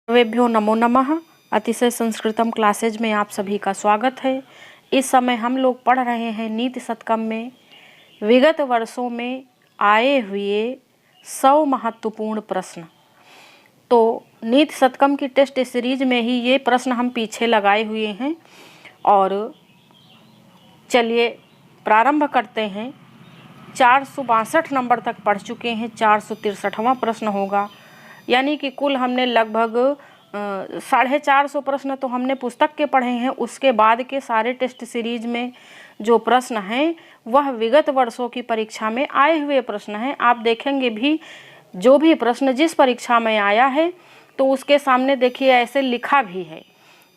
सर्वेभ्यो नमो नमः। अतिशय संस्कृतम क्लासेज में आप सभी का स्वागत है। इस समय हम लोग पढ़ रहे हैं नीति शतकम में विगत वर्षों में आए हुए 100 महत्वपूर्ण प्रश्न। तो नीति शतकम की टेस्ट सीरीज में ही ये प्रश्न हम पीछे लगाए हुए हैं और चलिए प्रारंभ करते हैं। 462 नंबर तक पढ़ चुके हैं। 463वां प्रश्न होगा, यानी कि कुल हमने लगभग 450 प्रश्न तो हमने पुस्तक के पढ़े हैं। उसके बाद के सारे टेस्ट सीरीज में जो प्रश्न हैं वह विगत वर्षों की परीक्षा में आए हुए प्रश्न हैं। आप देखेंगे भी जो भी प्रश्न जिस परीक्षा में आया है तो उसके सामने देखिए ऐसे लिखा भी है।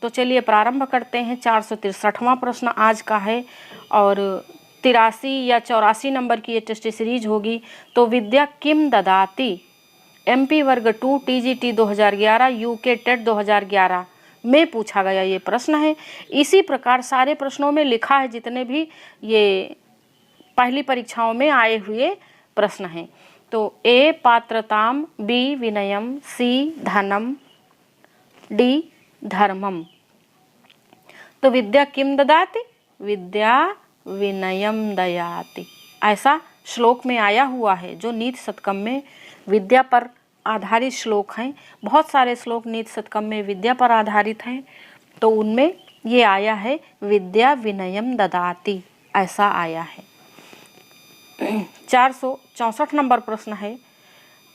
तो चलिए प्रारंभ करते हैं। 463वां प्रश्न आज का है और 83 या 84 नंबर की ये टेस्ट सीरीज होगी। तो विद्या किम ददाति MP वर्ग 2 TGT 2011 UK टेट 2011 में पूछा गया ये प्रश्न है। इसी प्रकार सारे प्रश्नों में लिखा है जितने भी ये पहली परीक्षाओं में आए हुए प्रश्न हैं। तो A पात्रताम, B विनयम, C धनम, D धर्मम। तो विद्या किम ददाति, विद्या विनयम दयाति, ऐसा श्लोक में आया हुआ है जो नीति शतकम में विद्या पर आधारित श्लोक हैं। बहुत सारे श्लोक नीति शतकम में विद्या पर आधारित हैं, तो उनमें ये आया है विद्या विनयम ददाति, ऐसा आया है। 464 नंबर प्रश्न है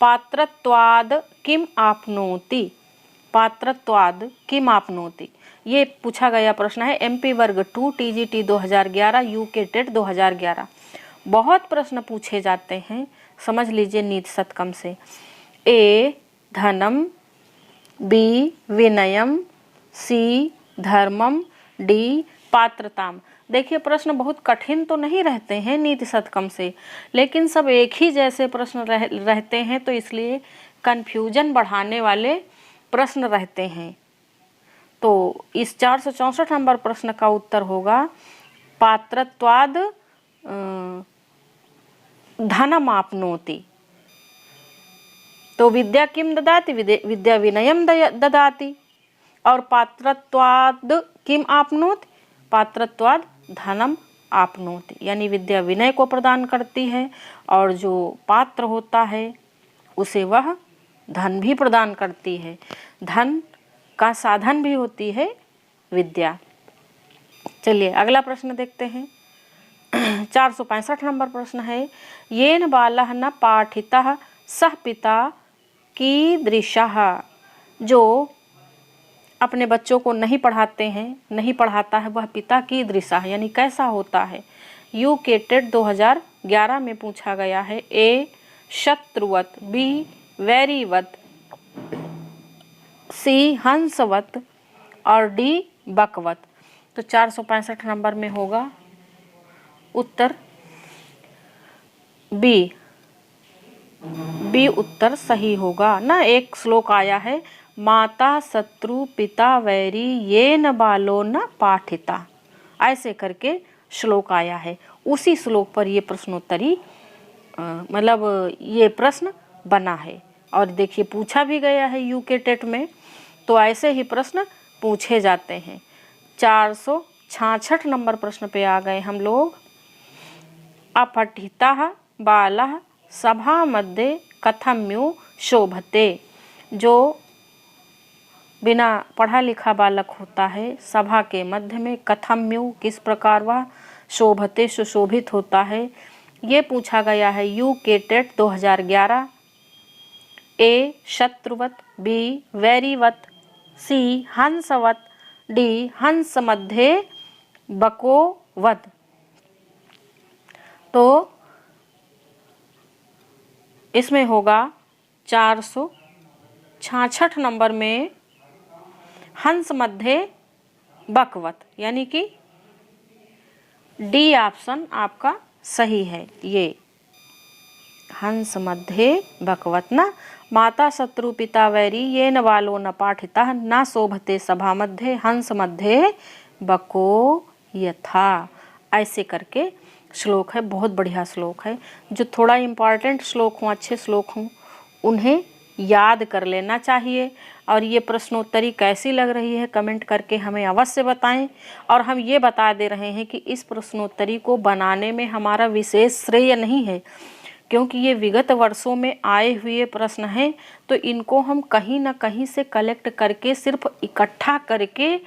पात्रत्वाद किम आपनोति, पात्रत्वाद किम आपनोति, ये पूछा गया प्रश्न है। MP वर्ग 2 TGT 2011 UK टेट 2011। बहुत प्रश्न पूछे जाते हैं, समझ लीजिए नीति शतकम से। A Dhanam, B विनयम, C धर्मम, D पात्रताम। देखिए प्रश्न बहुत कठिन तो नहीं रहते हैं नीति शतकम से, लेकिन सब एक ही जैसे प्रश्न रहते हैं, तो इसलिए कन्फ्यूजन बढ़ाने वाले प्रश्न रहते हैं। तो इस 464 नंबर प्रश्न का उत्तर होगा पात्रत्वाद धनम आपनोति। तो विद्या किम ददाति, विद्या विनयम ददाति, और पात्रत्वाद किम आपनोति, पात्रत्वाद धनम आपनोति, यानी विद्या विनय को प्रदान करती है और जो पात्र होता है उसे वह धन भी प्रदान करती है। धन का साधन भी होती है विद्या। चलिए अगला प्रश्न देखते हैं। 465 नंबर प्रश्न है येन बालः न पाठितः सह पिता कीदृशः, जो अपने बच्चों को नहीं पढ़ाते हैं, नहीं पढ़ाता है, वह पिता कीदृशः यानी कैसा होता है। UK टेट 2011 में पूछा गया है। A शत्रुवत, B वैरीवत, C हंसवत और D बकवत। तो 465 नंबर में होगा उत्तर बी उत्तर सही होगा ना। एक श्लोक आया है माता शत्रु पिता वैरी ये न बालो न पाठिता, ऐसे करके श्लोक आया है। उसी श्लोक पर ये प्रश्नोत्तरी मतलब ये प्रश्न बना है और देखिए पूछा भी गया है UK टेट में। तो ऐसे ही प्रश्न पूछे जाते हैं। 466 नंबर प्रश्न पे आ गए हम लोग। अपठितः बालः सभा मध्ये कथम्यु शोभते, जो बिना पढ़ा लिखा बालक होता है सभा के मध्य में कथम्यु किस प्रकार वह शोभते सुशोभित होता है, ये पूछा गया है UK टेट 2011। A शत्रुवत, B वैरीवत, C हंसवत, D हंस मध्ये बकोवत। तो इसमें होगा 466 नंबर में हंस मध्य बकवत, यानी कि D ऑप्शन आपका सही है। ये हंस मध्य बकवत ना। माता शत्रु पिता वैरी ये न बालो न पाठितः न शोभते सभा मध्य हंस मध्य बको यथा, ऐसे करके श्लोक है। बहुत बढ़िया श्लोक है। जो थोड़ा इम्पॉर्टेंट श्लोक हों, अच्छे श्लोक हों, उन्हें याद कर लेना चाहिए। और ये प्रश्नोत्तरी कैसी लग रही है कमेंट करके हमें अवश्य बताएं। और हम ये बता दे रहे हैं कि इस प्रश्नोत्तरी को बनाने में हमारा विशेष श्रेय नहीं है, क्योंकि ये विगत वर्षों में आए हुए प्रश्न हैं, तो इनको हम कहीं ना कहीं से कलेक्ट करके सिर्फ इकट्ठा करके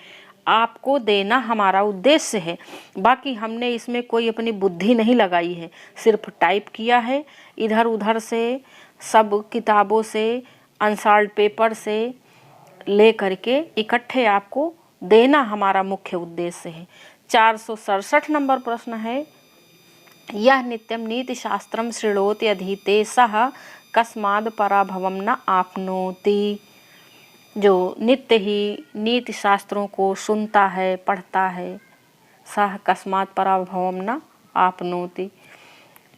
आपको देना हमारा उद्देश्य है। बाकी हमने इसमें कोई अपनी बुद्धि नहीं लगाई है, सिर्फ टाइप किया है इधर उधर से, सब किताबों से, अनसॉल्व्ड पेपर से ले करके इकट्ठे आपको देना हमारा मुख्य उद्देश्य है। 467 नंबर प्रश्न है, यह नित्यम नीति शास्त्रम शृणोति अधीते सह कस्माद् पराभवम न आपनोति। जो नित्य ही नीति शास्त्रों को सुनता है, पढ़ता है, सह कस्मात् पराभवम न आपनोति।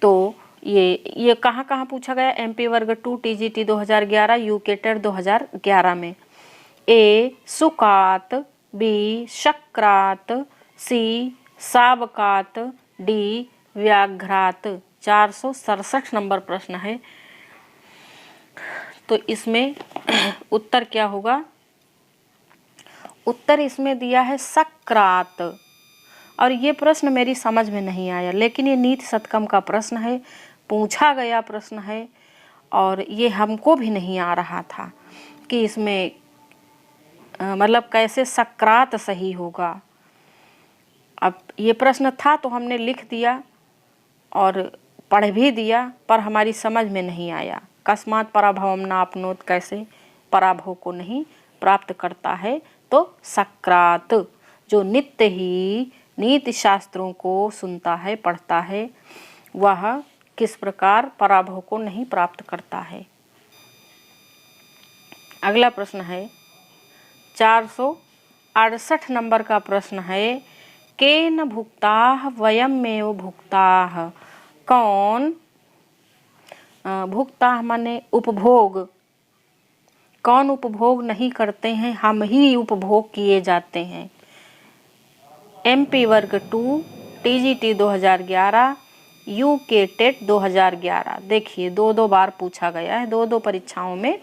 तो ये कहाँ कहाँ पूछा गया? MP वर्ग 2 TGT 2011, यूके टेट 2011 में। ए सुकात, बी शक्रात, सी सावकात, डी व्याघ्रात। 467 नंबर प्रश्न है। तो इसमें उत्तर क्या होगा? उत्तर इसमें दिया है सक्रात। और ये प्रश्न मेरी समझ में नहीं आया, लेकिन ये नीति शतकम का प्रश्न है, पूछा गया प्रश्न है, और ये हमको भी नहीं आ रहा था कि इसमें मतलब कैसे सक्रात सही होगा। अब ये प्रश्न था तो हमने लिख दिया और पढ़ भी दिया, पर हमारी समझ में नहीं आया। कस्मात् पराभवम न आपनोत, कैसे पराभव को नहीं प्राप्त करता है? तो सक्रात, जो नित्य ही नीति शास्त्रों को सुनता है, पढ़ता है, वह किस प्रकार पराभव को नहीं प्राप्त करता है। अगला प्रश्न है 468 नंबर का प्रश्न है, केन भुक्ताः वयमेव भुक्ताः। कौन भुक्ताः माने उपभोग, कौन उपभोग नहीं करते हैं? हम ही उपभोग किए जाते हैं। MP वर्ग 2 TGT 2011, यूके टेट 2011। देखिए दो बार पूछा गया है, दो परीक्षाओं में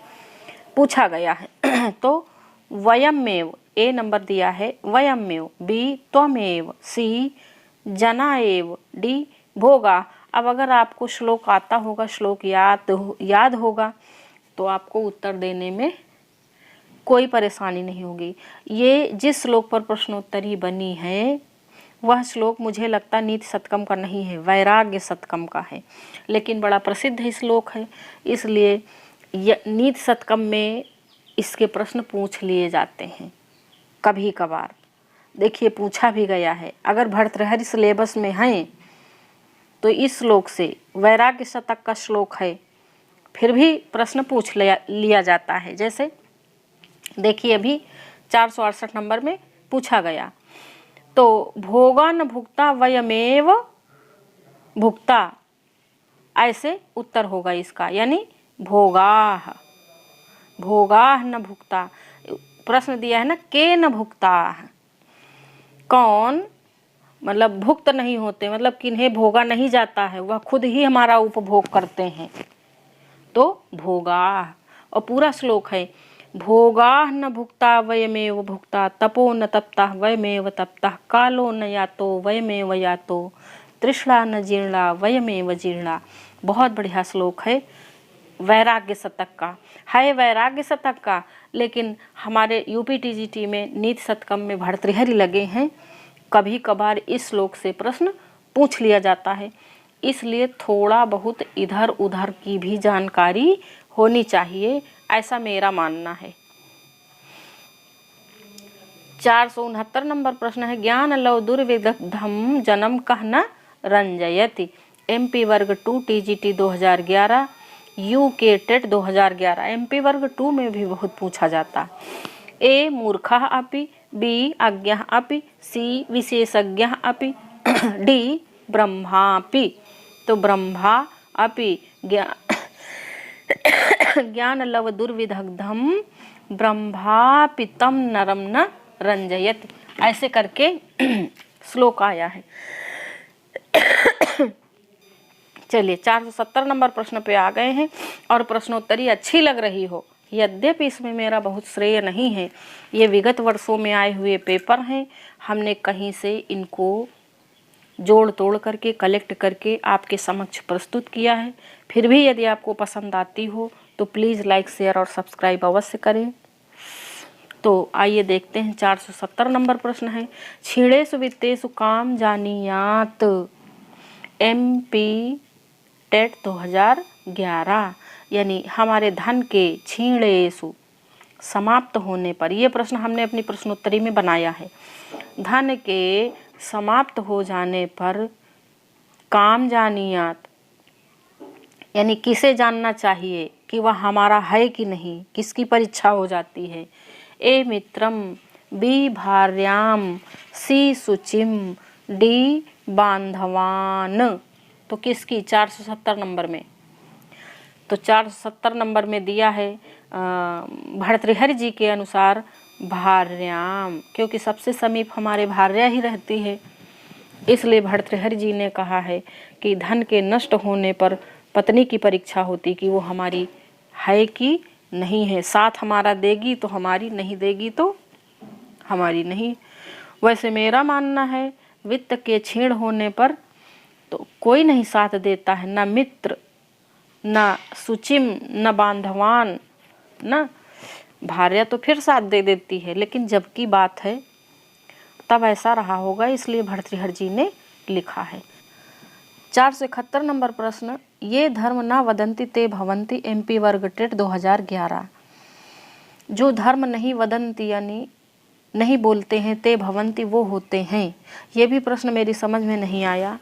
पूछा गया है। तो वयमेव ए नंबर दिया है, वयमेव, बी त्वमेव, सी जनाएव, डी भोगा। अब अगर आपको श्लोक आता होगा, श्लोक याद होगा, तो आपको उत्तर देने में कोई परेशानी नहीं होगी। ये जिस श्लोक पर प्रश्नोत्तरी बनी है वह श्लोक मुझे लगता नीति शतकम का नहीं है, वैराग्य शतकम का है, लेकिन बड़ा प्रसिद्ध श्लोक है, इसलिए नीति शतकम में इसके प्रश्न पूछ लिए जाते हैं कभी कभार। देखिए पूछा भी गया है। अगर भर्तृहरि सिलेबस में हैं तो इस श्लोक से, वैराग्य शतक का श्लोक है, फिर भी प्रश्न पूछ लिया जाता है। जैसे देखिए अभी 468 नंबर में पूछा गया, तो भोगा न भुक्ता वयमेव भुक्ता, ऐसे उत्तर होगा इसका, यानी भोगाः, भोगाः न भुक्ता। प्रश्न दिया है ना, के न भुक्ताः, कौन मतलब भुक्त नहीं होते, मतलब किन्हें भोगा नहीं जाता है, वह खुद ही हमारा उपभोग करते हैं, तो भोगाः। और पूरा श्लोक है, भोगाः न भुक्ता वयमेव भुक्ता, तपो न तप्ता वयमेव तप्ता, कालो न यातो वयमेव यातो, तृष्णा न जीर्णा वयमेव जीर्णा। बहुत बढ़िया श्लोक है, वैराग्य शतक का है, वैराग्य शतक का, लेकिन हमारे यूपी TGT में नीति शतकम में भर्तृहरि लगे हैं। कभी कभार इस श्लोक से प्रश्न पूछ लिया जाता है, इसलिए थोड़ा बहुत इधर उधर की भी जानकारी होनी चाहिए, ऐसा मेरा मानना है। 469 नंबर प्रश्न है, ज्ञान लव दुर्विदग्धम जन्म कह न रंजयति। MP वर्ग 2 TGT 2011, यूके टेट 2011। MP वर्ग 2 में भी बहुत पूछा जाता। ए मूर्खः अपि, बी अज्ञः अपि, सी विशेषज्ञः अपि, डी ब्रह्मापि। तो ब्रह्मा अपि ज्ञान लव दुर्विदग्धम ब्रह्मापि तम नरम न रंजयत, ऐसे करके श्लोक आया है। चलिए 470 नंबर प्रश्न पे आ गए हैं, और प्रश्नोत्तरी अच्छी लग रही हो यद्यपि इसमें मेरा बहुत श्रेय नहीं है, ये विगत वर्षों में आए हुए पेपर हैं, हमने कहीं से इनको जोड़ तोड़ करके कलेक्ट करके आपके समक्ष प्रस्तुत किया है। फिर भी यदि आपको पसंद आती हो तो प्लीज़ लाइक शेयर और सब्सक्राइब अवश्य करें। तो आइए देखते हैं 470 नंबर प्रश्न है, छीणेषु वित्तेषु काम जानियात MP टेट 2011, यानी हमारे धन के छीणेषु समाप्त होने पर, ये प्रश्न हमने अपनी प्रश्नोत्तरी में बनाया है। धन के समाप्त हो जाने पर काम जानियात, यानी किसे जानना चाहिए कि वह हमारा है कि नहीं, किसकी परीक्षा हो जाती है। ए मित्रम, बी भार्याम, सी शुचिम, डी बांधवान। तो किसकी 470 नंबर में, तो 470 नंबर में दिया है भर्तृहरि जी के अनुसार भार्याम, क्योंकि सबसे समीप हमारे भार्या ही रहती है, इसलिए भर्तृहरि जी ने कहा है कि धन के नष्ट होने पर पत्नी की परीक्षा होती कि वो हमारी है कि नहीं है, साथ हमारा देगी तो हमारी, नहीं देगी तो हमारी नहीं। वैसे मेरा मानना है वित्त के क्षीण होने पर तो कोई नहीं साथ देता है, न मित्र, न सुचिम, न बांधवान, न भार्या तो फिर साथ दे देती है, लेकिन जब की बात है तब ऐसा रहा होगा, इसलिए भर्तृहरि जी ने लिखा है। 471 नंबर प्रश्न, ये धर्म न वदन्ति ते भवन्ति MP वर्ग टेट 2011, जो धर्म नहीं वदन्ति यानी नहीं बोलते हैं, ते भवन्ति वो होते हैं। ये भी प्रश्न मेरी समझ में नहीं आया।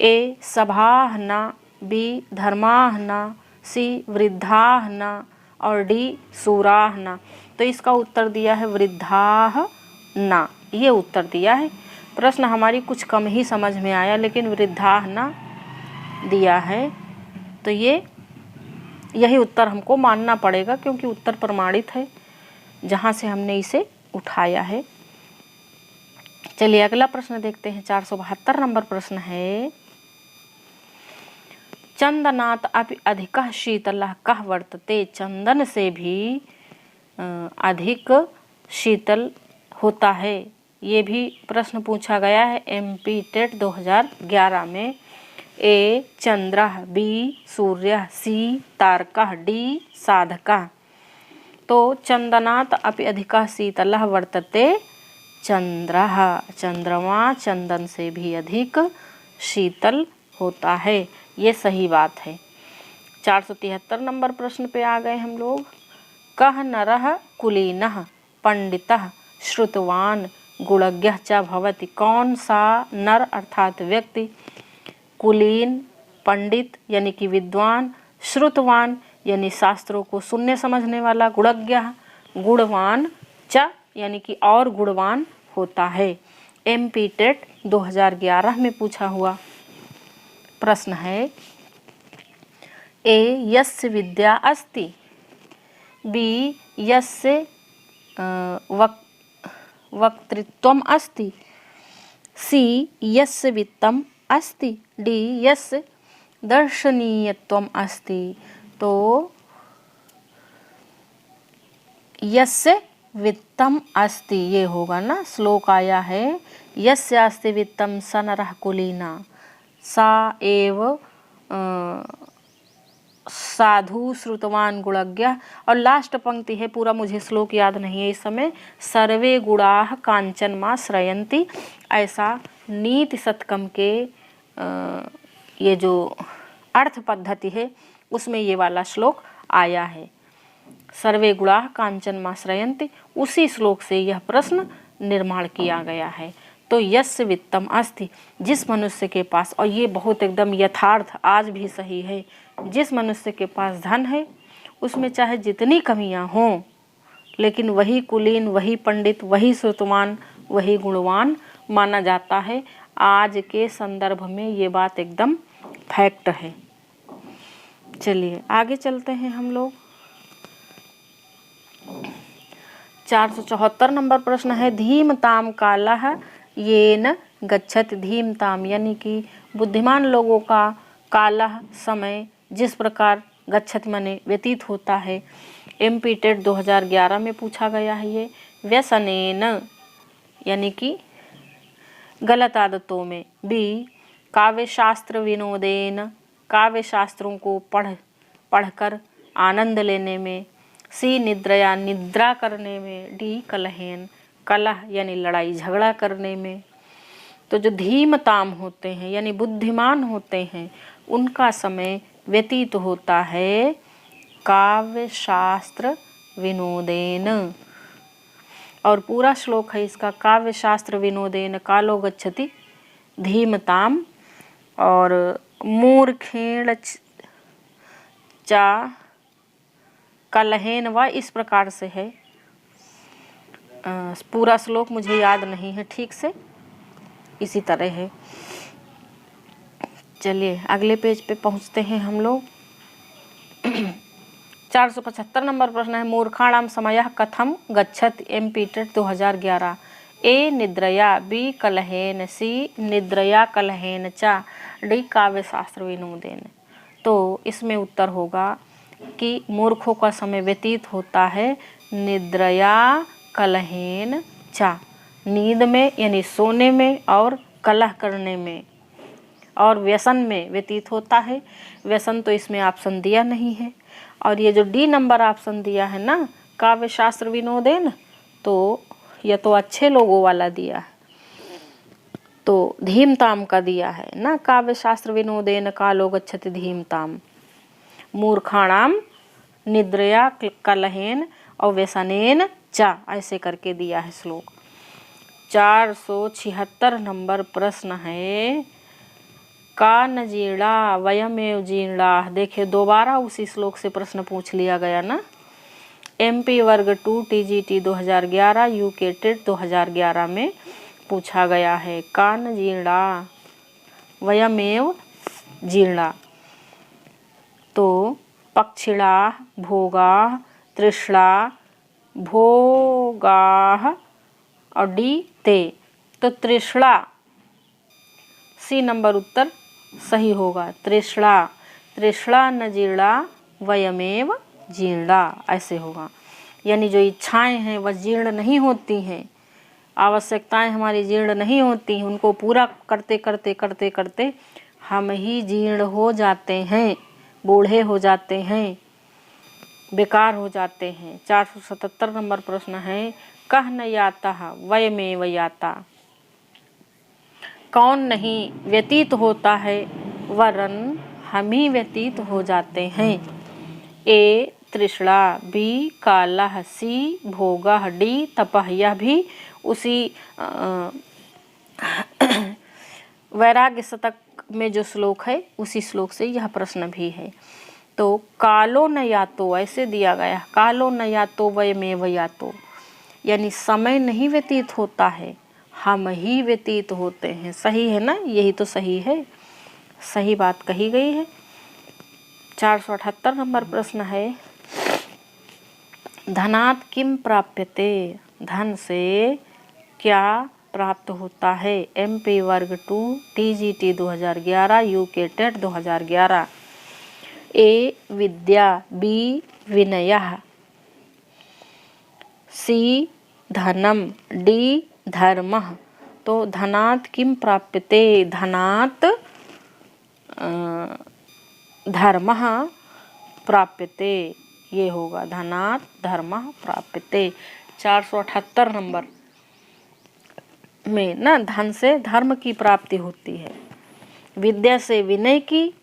ए सभाः न, बी धर्माः न, सी वृद्धाः न और डी शूराः न। तो इसका उत्तर दिया है वृद्धाः न, ये उत्तर दिया है। प्रश्न हमारी कुछ कम ही समझ में आया, लेकिन वृद्धाः न दिया है, तो यही उत्तर हमको मानना पड़ेगा, क्योंकि उत्तर प्रमाणित है जहाँ से हमने इसे उठाया है। चलिए अगला प्रश्न देखते हैं। 472 नंबर प्रश्न है, चंदनात् अपि अधिकः शीतलः कः वर्तते, चंदन से भी अधिक शीतल होता है। ये भी प्रश्न पूछा गया है MP टेट 2011 में। ए चंद्रः, बी सूर्यः, सी तारकः, डी साधकः। तो चंदनात् अपि अधिकः शीतलः वर्तते चंद्रः, चंद्रमा चंदन से भी अधिक शीतल होता है, ये सही बात है। 473 नंबर प्रश्न पे आ गए हम लोग। कः नरः कुलीनः पंडितः श्रुतवान गुणज्ञः च भवति, कौन सा नर अर्थात व्यक्ति कुलीन पंडित यानी कि विद्वान, श्रुतवान यानी शास्त्रों को सुनने समझने वाला, गुणज्ञ गुणवान, च यानी कि और गुणवान होता है। MP टेट 2011 में पूछा हुआ प्रश्न है। ए यस्य विद्या अस्ति, बी यस्य वक्तृत्वम् अस्ति, सी यस्य वित्तम् अस्ति, डी यस्य दर्शनीयत्वम् अस्ति। तो यस्य वित्तम अस्ति ये होगा ना, श्लोक आया है यस्य अस्ति वित्तम स नरः कुलीना, सा एव साधु श्रुतवान गुणज्ञ। और लास्ट पंक्ति है, पूरा मुझे श्लोक याद नहीं है इस समय, सर्वे गुणाः कांचन मा श्रयन्ति। ऐसा नीति शतकम के ये जो अर्थ पद्धति है उसमें ये वाला श्लोक आया है, सर्वे गुणाः कांचन मा श्रयन्ति। उसी श्लोक से यह प्रश्न निर्माण किया गया है। तो यस्य वित्तम अस्ति, जिस मनुष्य के पास, और ये बहुत एकदम यथार्थ आज भी सही है, जिस मनुष्य के पास धन है उसमें चाहे जितनी कमियां हों, लेकिन वही कुलीन, वही पंडित, वही श्रुतवान, वही गुणवान माना जाता है। आज के संदर्भ में ये बात एकदम फैक्ट है। चलिए आगे चलते हैं हम लोग। 474 नंबर प्रश्न है, धीमताम कालः येन गच्छति, धीमताम यानी कि बुद्धिमान लोगों का कालः समय जिस प्रकार गच्छति माने व्यतीत होता है, MP टेट 2011 में पूछा गया है ये। व्यसनेन यानी कि गलत आदतों में। B काव्य शास्त्र विनोदेन काव्य शास्त्रों को पढ़कर आनंद लेने में। C निद्रया निद्रा करने में। D कलहेन कलह यानी लड़ाई झगड़ा करने में। तो जो धीमताम होते हैं यानी बुद्धिमान होते हैं उनका समय व्यतीत होता है काव्य शास्त्र विनोदेन। और पूरा श्लोक है इसका, काव्य शास्त्र विनोदेन कालो गच्छति धीमताम और मूर्खेण चा कलहेन व इस प्रकार से है। पूरा श्लोक मुझे याद नहीं है ठीक से, इसी तरह है। चलिए अगले पेज पे पहुंचते हैं हम लोग। 475 नंबर प्रश्न है, मूर्खाणाम समयः कथम गच्छति। MP TET 2011। A निद्रया, B कलहेन, C निद्रया कलहेन च, D काव्य शास्त्र विनोदेन। तो इसमें उत्तर होगा कि मूर्खों का समय व्यतीत होता है निद्रया कलहेन च, नींद में यानी सोने में और कलह करने में और व्यसन में व्यतीत होता है। व्यसन तो इसमें ऑप्शन दिया नहीं है। और ये जो D नंबर ऑप्शन दिया है ना काव्य शास्त्र विनोदेन, तो यह तो अच्छे लोगों वाला दिया है, तो धीमताम का दिया है ना। काव्य शास्त्र विनोदेन कालो गच्छति धीमताम, मूर्खाणाम निद्रया कलहेन और व्यसनेन च, ऐसे करके दिया है श्लोक। 476 नंबर प्रश्न है, का न जीर्णा वयमेव जीर्णा। देखिए दोबारा उसी श्लोक से प्रश्न पूछ लिया गया ना। MP वर्ग 2 TGT 2011 UK टेट 2011 में पूछा गया है का न जीर्णा वयमेव जीर्णा। तो पक्षिणा भोगा तृष्णा भोगा और D ते, तो तृष्णा C नंबर उत्तर सही होगा। तृष्णा तृष्णा न जीर्णा वयमेव जीर्णा, ऐसे होगा। यानी जो इच्छाएं हैं वह जीर्ण नहीं होती हैं, आवश्यकताएं हमारी जीर्ण नहीं होती हैं, उनको पूरा करते करते करते करते हम ही जीर्ण हो जाते हैं, बूढ़े हो जाते हैं, बेकार हो जाते हैं। 477 नंबर प्रश्न है, कह न याता वयमेव याता। कौन नहीं व्यतीत होता है वरन हम ही व्यतीत हो जाते हैं। A तृष्णा, B कालह, C भोगः, D तपः। यह भी उसी वैराग्य शतक में जो श्लोक है उसी श्लोक से यह प्रश्न भी है। तो कालो न यातो ऐसे दिया गया, कालो न यातो वयमेव यातो, यानी समय नहीं व्यतीत होता है, हम ही व्यतीत होते हैं। सही है ना, यही तो सही है, सही बात कही गई है। 478 नंबर प्रश्न है, धनात् किम प्राप्यते। धन से क्या प्राप्त होता है। MP वर्ग 2 TGT 2011 UK टेट 2011। A विद्या, B विनयः, C धनम, D धर्मः। तो धनात् किम प्राप्यते, धनात् धर्मः प्राप्यते, ये होगा धनात् धर्मः प्राप्यते। 478 नंबर में ना धन से धर्म की प्राप्ति होती है, विद्या से विनय की,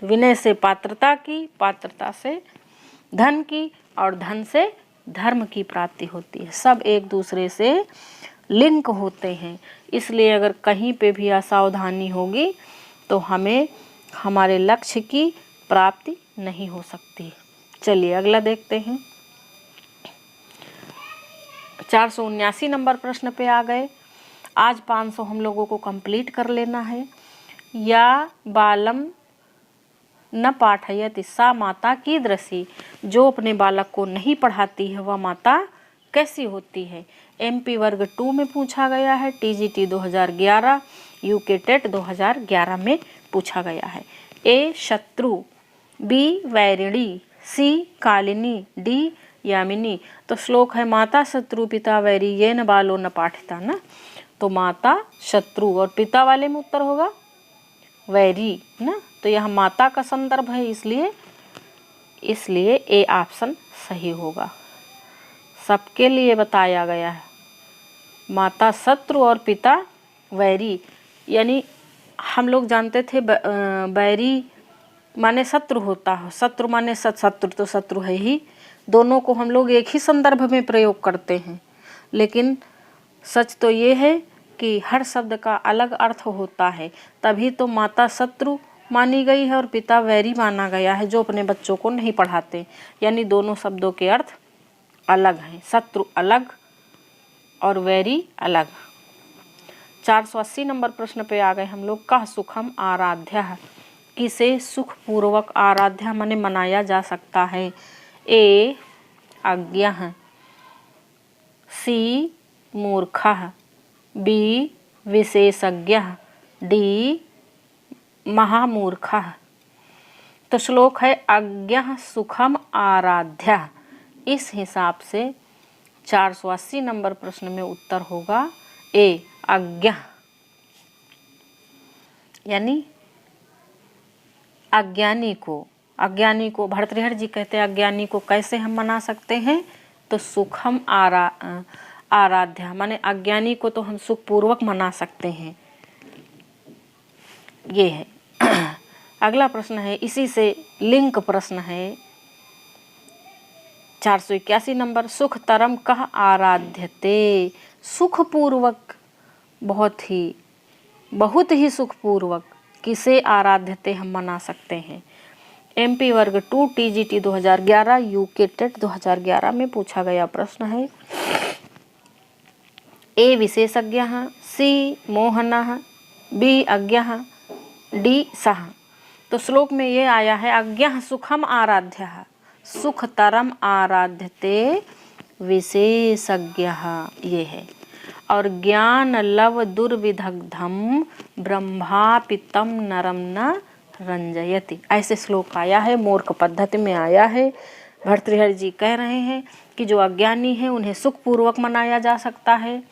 विनय से पात्रता की, पात्रता से धन की और धन से धर्म की प्राप्ति होती है। सब एक दूसरे से लिंक होते हैं, इसलिए अगर कहीं पे भी असावधानी होगी तो हमें हमारे लक्ष्य की प्राप्ति नहीं हो सकती। चलिए अगला देखते हैं। 479 नंबर प्रश्न पे आ गए। आज 500 हम लोगों को कंप्लीट कर लेना है। या बालम न पाठयति सा माता कीदृशी। जो अपने बालक को नहीं पढ़ाती है वह माता कैसी होती है। MP वर्ग 2 में पूछा गया है, TGT 2011 UK टेट 2011 में पूछा गया है। A शत्रु, B वैरिणी, C Kalini, D Yamini. तो श्लोक है माता शत्रु पिता वैरी ये न बालो न पाठिता ना, तो माता शत्रु और पिता वाले में उत्तर होगा वैरी ना, तो यह माता का संदर्भ है, इसलिए ए ऑप्शन सही होगा। सबके लिए बताया गया है, माता शत्रु और पिता वैरी, यानी हम लोग जानते थे वैरी माने शत्रु होता है, शत्रु माने शत्रु तो शत्रु है ही, दोनों को हम लोग एक ही संदर्भ में प्रयोग करते हैं। लेकिन सच तो ये है कि हर शब्द का अलग अर्थ होता है, तभी तो माता शत्रु मानी गई है और पिता वैरी माना गया है, जो अपने बच्चों को नहीं पढ़ाते। यानी दोनों शब्दों के अर्थ अलग हैं, शत्रु अलग और वैरी अलग। 480 नंबर प्रश्न पे आ गए हम लोग। कह सुखम आराध्या, किसे सुखपूर्वक आराध्या माने मनाया जा सकता है? ए अज्ञः, सी मूर्खः, बी विशेषज्ञः, डी महामूर्खः। तो श्लोक है अज्ञः सुखम आराध्या, इस हिसाब से 480 नंबर प्रश्न में उत्तर होगा ए अज्ञः, यानी अज्ञानी को भर्तृहरि जी कहते हैं अज्ञानी को कैसे हम मना सकते हैं? तो सुखम आराध्या माने अज्ञानी को तो हम सुखपूर्वक मना सकते हैं, ये है। अगला प्रश्न है, इसी से लिंक प्रश्न है 481 नंबर। सुखतरम कह आराध्यते, सुखपूर्वक बहुत ही सुखपूर्वक किसे आराध्यते हम मना सकते हैं? MP वर्ग 2 TGT 2011 यूके टेट 2011 में पूछा गया प्रश्न है। ए विशेषज्ञः, सी मोहनः, बी अज्ञः, डी सः। तो श्लोक में ये आया है अज्ञः सुखम आराध्यः, सुखतरम आराध्यते विशेषज्ञः, ये है। और ज्ञान लव दुर्विदग्धम ब्रह्मापितम नरम न रंजयति, ऐसे श्लोक आया है, मूर्ख पद्धति में आया है। भर्तृहरि जी कह रहे हैं कि जो अज्ञानी है उन्हें सुखपूर्वक मनाया जा सकता है,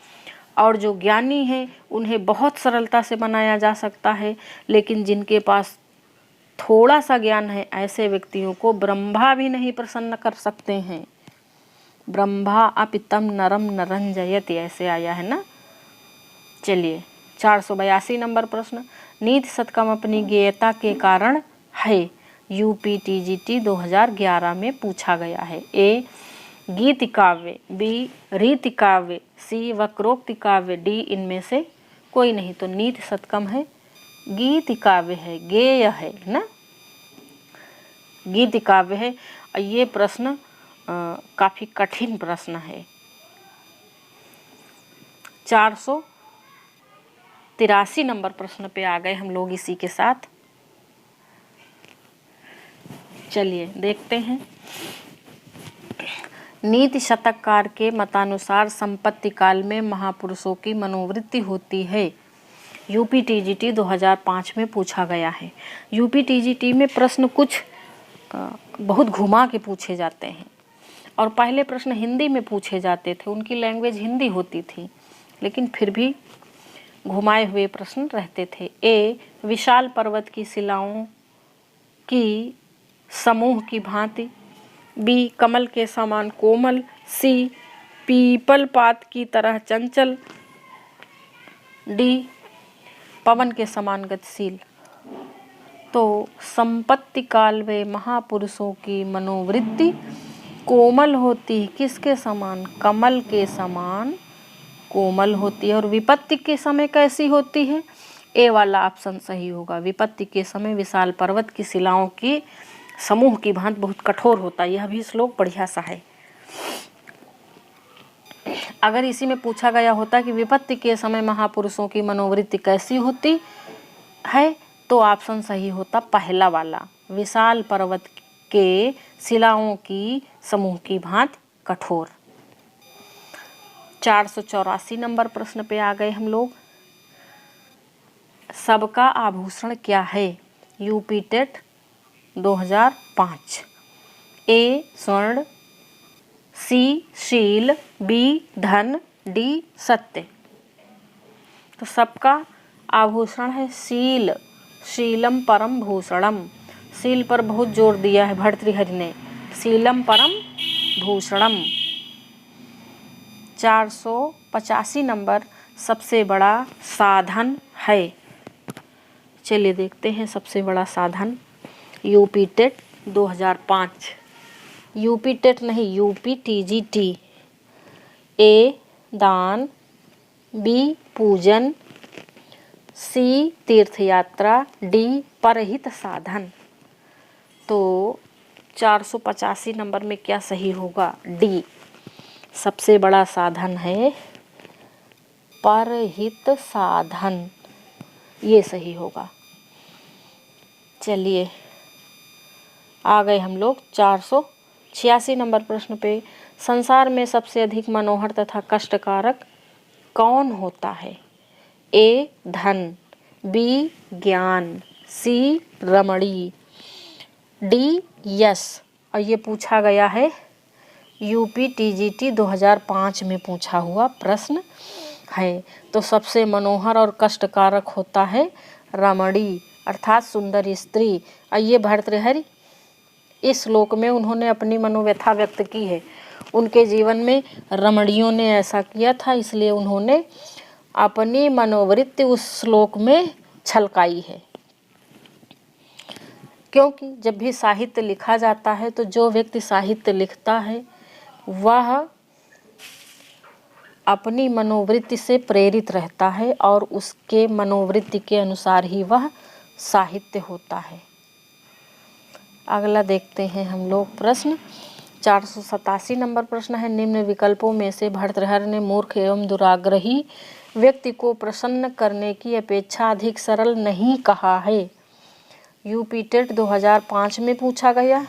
और जो ज्ञानी है उन्हें बहुत सरलता से मनाया जा सकता है। लेकिन जिनके पास थोड़ा सा ज्ञान है, ऐसे व्यक्तियों को ब्रह्मा भी नहीं प्रसन्न कर सकते हैं। ब्रह्मा अपितम नरम न रंजयति, ऐसे आया है ना। चलिए 482 नंबर प्रश्न। नीति शतकम अपनी ज्ञेयता के कारण है, UPTGT 2011 में पूछा गया है। ए गीति काव्य, बी रीति काव्य, सी वक्रोक्ति काव्य, डी इनमें से कोई नहीं। तो नीति शतकम है, गीति काव्य है, गेय है ना, गीति काव्य है। ये प्रश्न काफी कठिन प्रश्न है। 483 नंबर प्रश्न पे आ गए हम लोग इसी के साथ। चलिए देखते हैं। नीति शतककार के मतानुसार संपत्ति काल में महापुरुषों की मनोवृत्ति होती है, UPTGT 2005 में पूछा गया है। UPTGT में प्रश्न कुछ बहुत घुमा के पूछे जाते हैं, और पहले प्रश्न हिंदी में पूछे जाते थे, उनकी लैंग्वेज हिंदी होती थी, लेकिन फिर भी घुमाए हुए प्रश्न रहते थे। ए विशाल पर्वत की शिलाओं की समूह की भांति, बी कमल के समान कोमल, सी पीपल पात की तरह चंचल, डी पवन के समान गतिशील। तो संपत्ति काल में महापुरुषों की मनोवृत्ति कोमल होती है, किसके समान? कमल के समान कोमल होती है। और विपत्ति के समय कैसी होती है? ए वाला ऑप्शन सही होगा। विपत्ति के समय विशाल पर्वत की शिलाओं की समूह की भांति बहुत कठोर होता है। यह भी श्लोक बढ़िया सा है। अगर इसी में पूछा गया होता कि विपत्ति के समय महापुरुषों की मनोवृत्ति कैसी होती है, तो ऑप्शन सही होता पहला वाला, विशाल पर्वत के शिलाओं की समूह की भांति कठोर। 484 नंबर प्रश्न पे आ गए हम लोग। सबका आभूषण क्या है? UP TET 2005। ए स्वर्ण, सी शील, बी धन, डी सत्य। तो सबका आभूषण है शील, शीलम परम भूषणम। शील पर बहुत जोर दिया है भर्तृहरि ने, शीलम परम भूषणम। 485 नंबर सबसे बड़ा साधन है। चलिए देखते हैं सबसे बड़ा साधन। यूपी टेट 2005, यूपी टेट नहीं, यूपी टीजीटी। ए दान, बी पूजन, सी तीर्थ यात्रा, डी परहित साधन। तो 485 नंबर में क्या सही होगा? डी, सबसे बड़ा साधन है परहित साधन, ये सही होगा। चलिए आ गए हम लोग 486 नंबर प्रश्न पे। संसार में सबसे अधिक मनोहर तथा कष्टकारक कौन होता है? ए धन, बी ज्ञान, सी रमणी, डी यश। और ये पूछा गया है यूपी टीजीटी 2005 में पूछा हुआ प्रश्न है। तो सबसे मनोहर और कष्टकारक होता है रमणी अर्थात सुंदर स्त्री। और ये भर्तृहरि इस श्लोक में उन्होंने अपनी मनोव्यथा व्यक्त की है। उनके जीवन में रमणियों ने ऐसा किया था, इसलिए उन्होंने अपनी मनोवृत्ति उस श्लोक में छलकाई है। क्योंकि जब भी साहित्य लिखा जाता है तो जो व्यक्ति साहित्य लिखता है वह अपनी मनोवृत्ति से प्रेरित रहता है और उसके मनोवृत्ति के अनुसार ही वह साहित्य होता है। अगला देखते हैं हम लोग प्रश्न। 487 नंबर प्रश्न है, निम्न विकल्पों में से भर्तृहरि ने मूर्ख एवं दुराग्रही व्यक्ति को प्रसन्न करने की अपेक्षा अधिक सरल नहीं कहा है। यूपी टेट 2005 में पूछा गया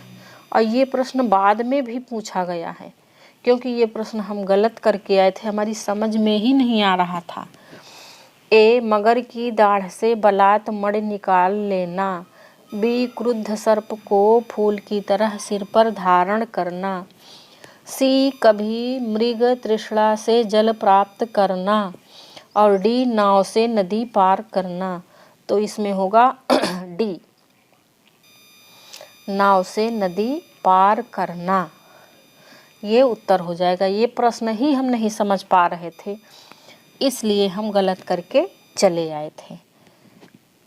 और ये प्रश्न बाद में भी पूछा गया है, क्योंकि ये प्रश्न हम गलत करके आए थे, हमारी समझ में ही नहीं आ रहा था। ए मगर की दाढ़ से बलात् मणि निकाल लेना, बी क्रुद्ध सर्प को फूल की तरह सिर पर धारण करना, सी कभी मृग तृष्णा से जल प्राप्त करना, और डी नाव से नदी पार करना। तो इसमें होगा डी, नाव से नदी पार करना, ये उत्तर हो जाएगा। ये प्रश्न ही हम नहीं समझ पा रहे थे, इसलिए हम गलत करके चले आए थे।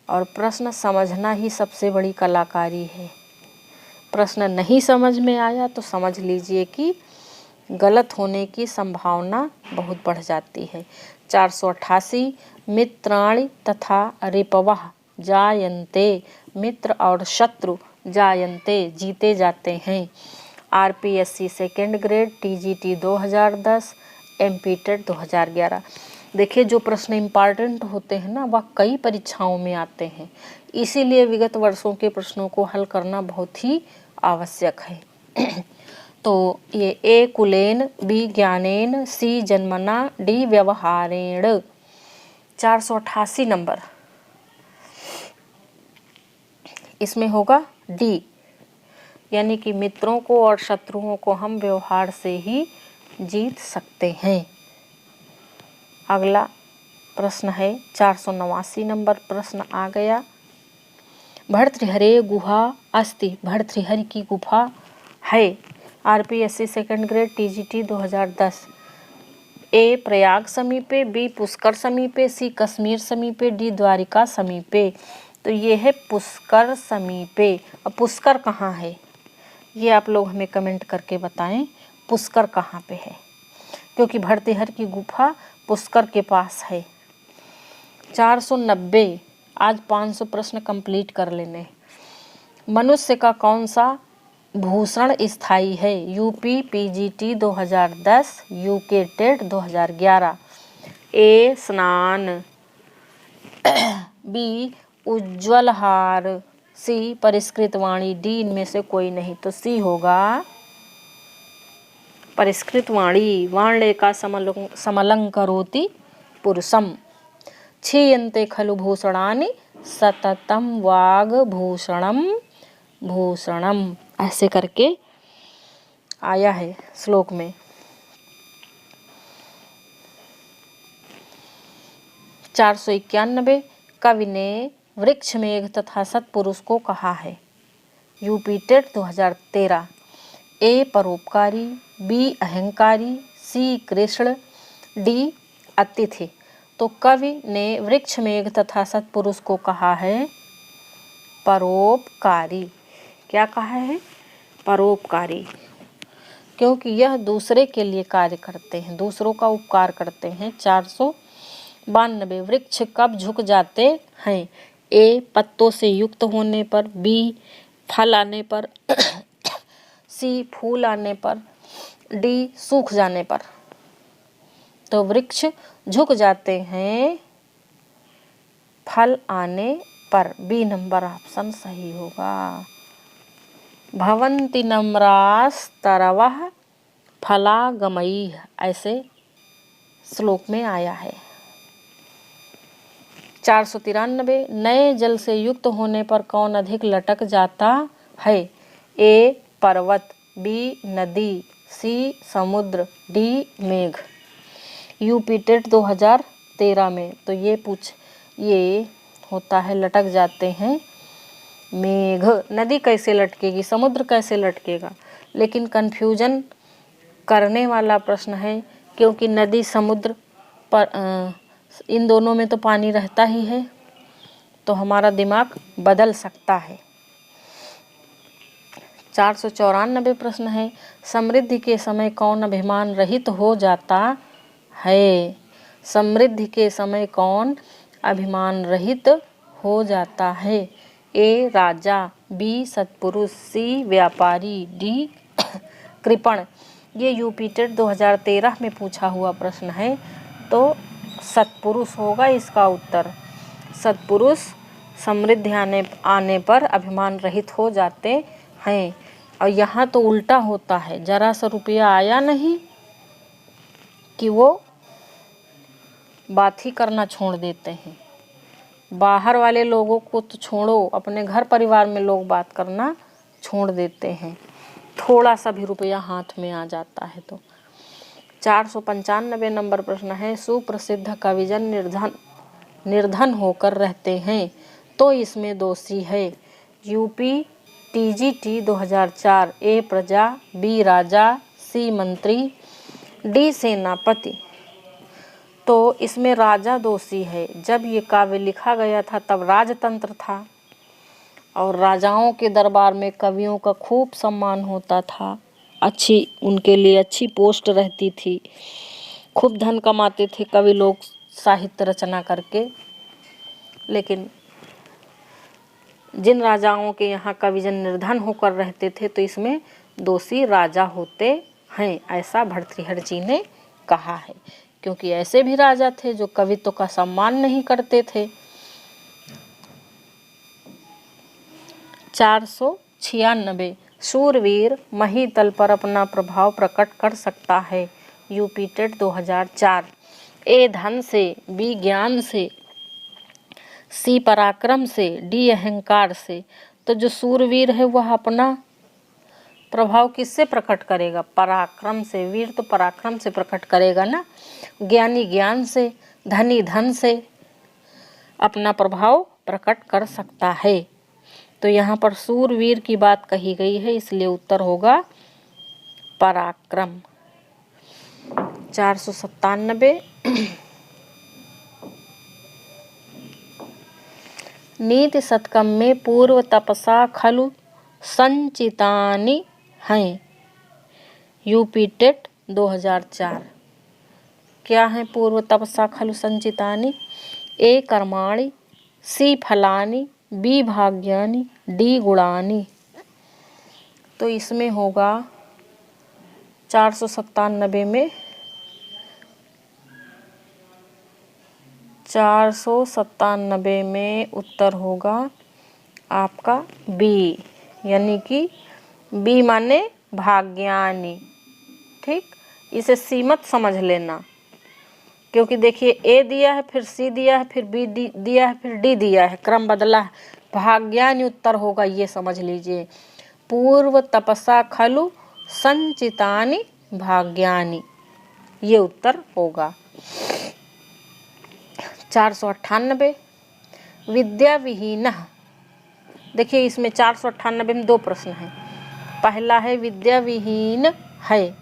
और प्रश्न समझना ही सबसे बड़ी कलाकारी है। प्रश्न नहीं समझ में आया तो समझ लीजिए कि गलत होने की संभावना बहुत बढ़ जाती है। 488 मित्राणि तथा रिपवः जायन्ते, मित्र और शत्रु जायन्ते जीते जाते हैं। RPSC second grade, TGT 2010, MP TET 2011। देखिए जो प्रश्न इम्पॉर्टेंट होते हैं ना वह कई परीक्षाओं में आते हैं, इसीलिए विगत वर्षों के प्रश्नों को हल करना बहुत ही आवश्यक है। तो ये ए कुलेन, बी ज्ञानेन, सी जन्मना, डी व्यवहारेण। 488 नंबर इसमें होगा डी, यानी कि मित्रों को और शत्रुओं को हम व्यवहार से ही जीत सकते हैं। अगला प्रश्न है 489 नंबर प्रश्न आ गया। भर्तृहरे गुहा अस्ति, भर्तृहरि की गुफा है। RPSC second grade, TGT 2010। ए प्रयाग समीपे, बी पुष्कर समीपे, सी कश्मीर समीपे, डी द्वारिका समीपे। तो ये है पुष्कर समीपे। अब पुष्कर कहाँ है ये आप लोग हमें कमेंट करके बताएं, पुष्कर कहाँ पे है, क्योंकि भर्तृहरि की गुफा पुष्कर के पास है। 490, आज 500 प्रश्न कंप्लीट कर लेने। मनुष्य का कौन सा भूषण स्थायी है? UP PGT 2010, UK TET 2011। A स्नान, बी उज्ज्वल हार, सी परिष्कृत वाणी, डी इनमें से कोई नहीं। तो सी होगा परिष्कृत वाणी। वाणलेका समलंकरोति पुरुषम, क्षीयन्ते खलु भूषणानि सततम वाग्भूषणम भूषणम। ऐसे करके आया है श्लोक में। 491 कवि ने वृक्ष मेघ तथा सत्पुरुष को कहा है। यूपीटेट 2013। ए परोपकारी, बी अहंकारी, सी कृष्ण, डी अतिथि। तो कवि ने वृक्ष मेघ तथा सत्पुरुष को कहा है परोपकारी। क्या कहा है? परोपकारी, क्योंकि यह दूसरे के लिए कार्य करते हैं, दूसरों का उपकार करते हैं। 492 वृक्ष कब झुक जाते हैं? ए पत्तों से युक्त होने पर, बी फल आने पर, सी फूल आने पर, डी सूख जाने पर। तो वृक्ष झुक जाते हैं फल आने पर। बी नंबर ऑप्शन सही होगा। भवन्ति नम्रास्तरवः फलागमैः, ऐसे श्लोक में आया है। 493 नए जल से युक्त होने पर कौन अधिक लटक जाता है? ए पर्वत, बी नदी, सी समुद्र, डी मेघ। यूपीटेट 2013 में तो ये होता है लटक जाते हैं मेघ। नदी कैसे लटकेगी, समुद्र कैसे लटकेगा? लेकिन कन्फ्यूजन करने वाला प्रश्न है, क्योंकि नदी समुद्र पर इन दोनों में तो पानी रहता ही है, तो हमारा दिमाग बदल सकता है। 494 प्रश्न है समृद्धि के समय कौन अभिमान रहित हो जाता है? समृद्धि के समय कौन अभिमान रहित हो जाता है? ए राजा, बी सत्पुरुष, सी व्यापारी, डी कृपण। ये यूपीटेट 2013 में पूछा हुआ प्रश्न है, तो सत्पुरुष होगा इसका उत्तर। सत्पुरुष समृद्धि आने पर अभिमान रहित हो जाते हैं। और यहाँ तो उल्टा होता है, जरा सा रुपया आया नहीं कि वो बात ही करना छोड़ देते हैं। बाहर वाले लोगों को तो छोड़ो, अपने घर परिवार में लोग बात करना छोड़ देते हैं, थोड़ा सा भी रुपया हाथ में आ जाता है तो। 495 नंबर प्रश्न है सुप्रसिद्ध कविजन निर्धन होकर रहते हैं, तो इसमें दोषी है। UP TGT 2004। ए प्रजा, बी राजा, सी मंत्री, डी सेनापति। तो इसमें राजा दोषी है। जब ये काव्य लिखा गया था तब राजतंत्र था और राजाओं के दरबार में कवियों का खूब सम्मान होता था, उनके लिए अच्छी पोस्ट रहती थी, खूब धन कमाते थे कवि लोग साहित्य रचना करके। लेकिन जिन राजाओं के यहाँ कविजन निर्धन होकर रहते थे तो इसमें दोषी राजा होते हैं, ऐसा भर्तृहरि जी ने कहा है। क्योंकि ऐसे भी राजा थे जो कवित्व का सम्मान नहीं करते थे। 496 शूरवीर महीतल पर अपना प्रभाव प्रकट कर सकता है। यूपीटेट 2004। ए धन से, बी ज्ञान से, सी पराक्रम से, डी अहंकार से। तो जो शूरवीर है वह अपना प्रभाव किससे प्रकट करेगा? पराक्रम से। वीर तो पराक्रम से प्रकट करेगा ना। ज्ञानी ज्ञान से, धनी धन से अपना प्रभाव प्रकट कर सकता है। तो यहाँ पर शूरवीर की बात कही गई है, इसलिए उत्तर होगा पराक्रम। 497 नीति शतकम में पूर्व तपसा खलु संचितानि हैं। यूपीटेट 2004। क्या है पूर्व तपसा खलु संचितानि? ए कर्माणि, सी फलानि, बी भाग्यानि, डी गुणानि। तो इसमें होगा 497 में 497 में उत्तर होगा आपका बी, यानी कि बी माने भाग्यानि। ठीक, इसे सीमत समझ लेना, क्योंकि देखिए ए दिया है, फिर सी दिया है, फिर बी दिया है, फिर डी दिया है, क्रम बदला है। भाग्यानि उत्तर होगा, ये समझ लीजिए। पूर्व तपसा खलु संचितानि भाग्यानि, ये उत्तर होगा। 498 विद्या विहीनः। देखिए इसमें 498 में दो प्रश्न हैं। पहला है विद्या विहीन है,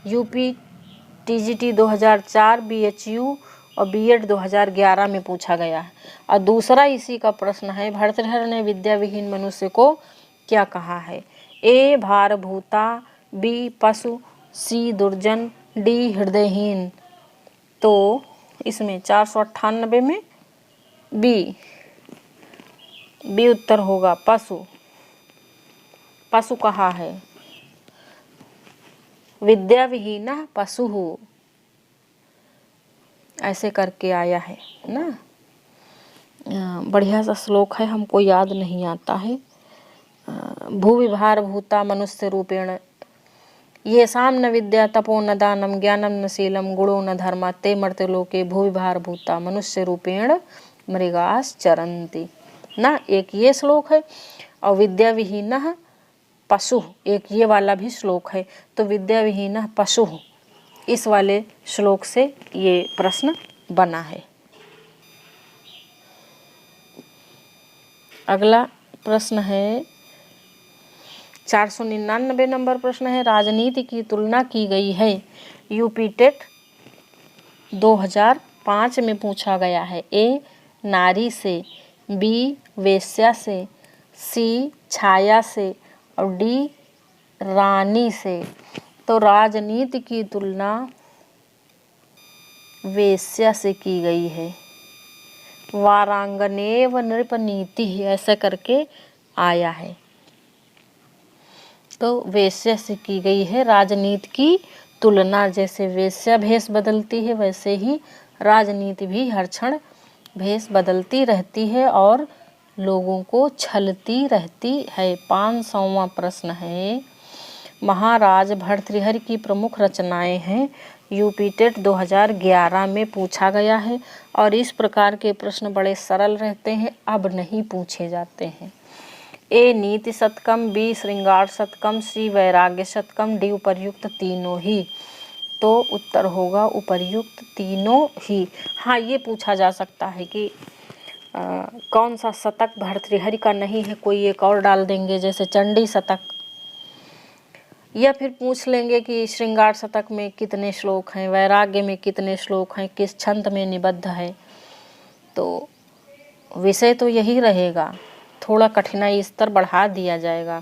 यूपी टीजीटी 2004 बीएचयू और बीएड 2011 में पूछा गया है। और दूसरा इसी का प्रश्न है, भर्तृहरि ने विद्या विहीन मनुष्य को क्या कहा है? ए भारभूता, बी पशु, सी दुर्जन, डी हृदयहीन। तो इसमें 498 में बी उत्तर होगा, पशु। पशु कहा है, विद्या विहीन पशु हो, ऐसे करके आया है ना। बढ़िया सा श्लोक है, हमको याद नहीं आता है। भूविभार भूता मनुष्य रूपेण ये साम न विद्या तपो न दानम ज्ञानम न शीलम गुणो न धर्मा ते मर्त्य लोके भूविभार भूता मनुष्य रूपेण मृगास चरन्ति ना। एक ये श्लोक है और विद्या विहीनः पशु, एक ये वाला भी श्लोक है। तो विद्या विहीनः पशु, इस वाले श्लोक से ये प्रश्न बना है। अगला प्रश्न है 499 नंबर प्रश्न है, राजनीति की तुलना की गई है, यूपी टेट 2005 में पूछा गया है। ए नारी से, बी वेश्या से, सी छाया से और डी रानी से। तो राजनीति की तुलना वेश्या से की गई है। वारांगनेव नृपनीति ऐसा करके आया है। तो वेश्या से की गई है राजनीति की तुलना। जैसे वेश्या भेष बदलती है वैसे ही राजनीति भी हर क्षण भेष बदलती रहती है और लोगों को छलती रहती है। 500वां प्रश्न है, महाराज भर्तृहरि की प्रमुख रचनाएं हैं, यूपी टेट 2011 में पूछा गया है। और इस प्रकार के प्रश्न बड़े सरल रहते हैं, अब नहीं पूछे जाते हैं। ए नीति शतकम, बी श्रृंगार शतकम, सी वैराग्य शतकम, डी उपर्युक्त तीनों ही। तो उत्तर होगा उपर्युक्त तीनों ही। हाँ, ये पूछा जा सकता है कि कौन सा शतक भर्तृहरि का नहीं है, कोई एक और डाल देंगे जैसे चंडी शतक, या फिर पूछ लेंगे कि श्रृंगार शतक में कितने श्लोक हैं, वैराग्य में कितने श्लोक हैं, किस छंद में निबद्ध है। तो विषय तो यही रहेगा, थोड़ा कठिनाई स्तर बढ़ा दिया जाएगा।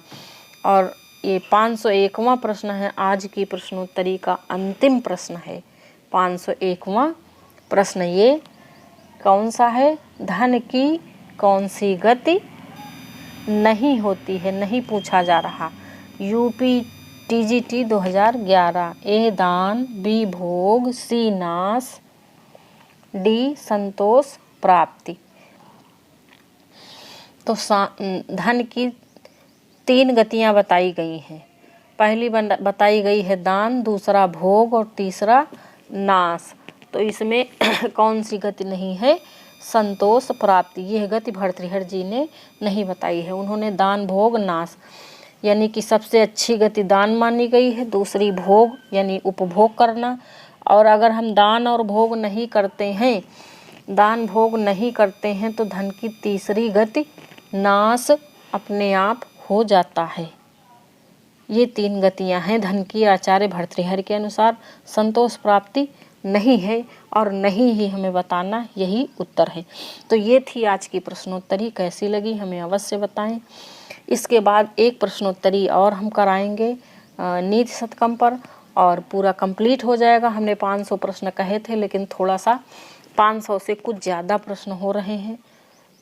और ये 501वां प्रश्न है, आज की प्रश्नोत्तरी का अंतिम प्रश्न है। 501वां प्रश्न ये कौन सा है? धन की कौन सी गति नहीं होती है, नहीं पूछा जा रहा। UP TGT 2011। ए दान, बी भोग, सी नाश, डी संतोष प्राप्ति। तो धन की 3 गतियां बताई गई हैं। पहली बताई गई है दान, दूसरा भोग और तीसरा नाश। तो इसमें कौन सी गति नहीं है? संतोष प्राप्ति। यह गति भर्तृहरि जी ने नहीं बताई है। उन्होंने दान भोग नाश यानी कि सबसे अच्छी गति दान मानी गई है, दूसरी भोग यानी उपभोग करना। और अगर हम दान और भोग नहीं करते हैं, दान भोग नहीं करते हैं तो धन की तीसरी गति नाश अपने आप हो जाता है। ये 3 गतियां हैं धन की आचार्य भर्तृहरि के अनुसार। संतोष प्राप्ति नहीं है और नहीं ही हमें बताना, यही उत्तर है। तो ये थी आज की प्रश्नोत्तरी। कैसी लगी हमें अवश्य बताएं। इसके बाद एक प्रश्नोत्तरी और हम कराएंगे नीति शतकम पर और पूरा कंप्लीट हो जाएगा। हमने 500 प्रश्न कहे थे लेकिन थोड़ा सा 500 से कुछ ज़्यादा प्रश्न हो रहे हैं,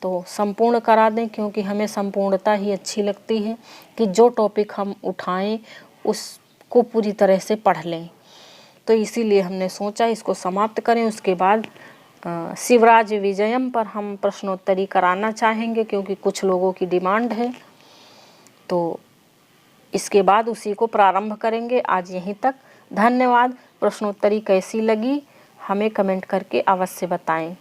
तो संपूर्ण करा दें, क्योंकि हमें संपूर्णता ही अच्छी लगती है कि जो टॉपिक हम उठाएं उसको पूरी तरह से पढ़ लें। तो इसीलिए हमने सोचा इसको समाप्त करें। उसके बाद शिवराज विजयम पर हम प्रश्नोत्तरी कराना चाहेंगे, क्योंकि कुछ लोगों की डिमांड है। तो इसके बाद उसी को प्रारंभ करेंगे। आज यहीं तक। धन्यवाद। प्रश्नोत्तरी कैसी लगी हमें कमेंट करके अवश्य बताएं।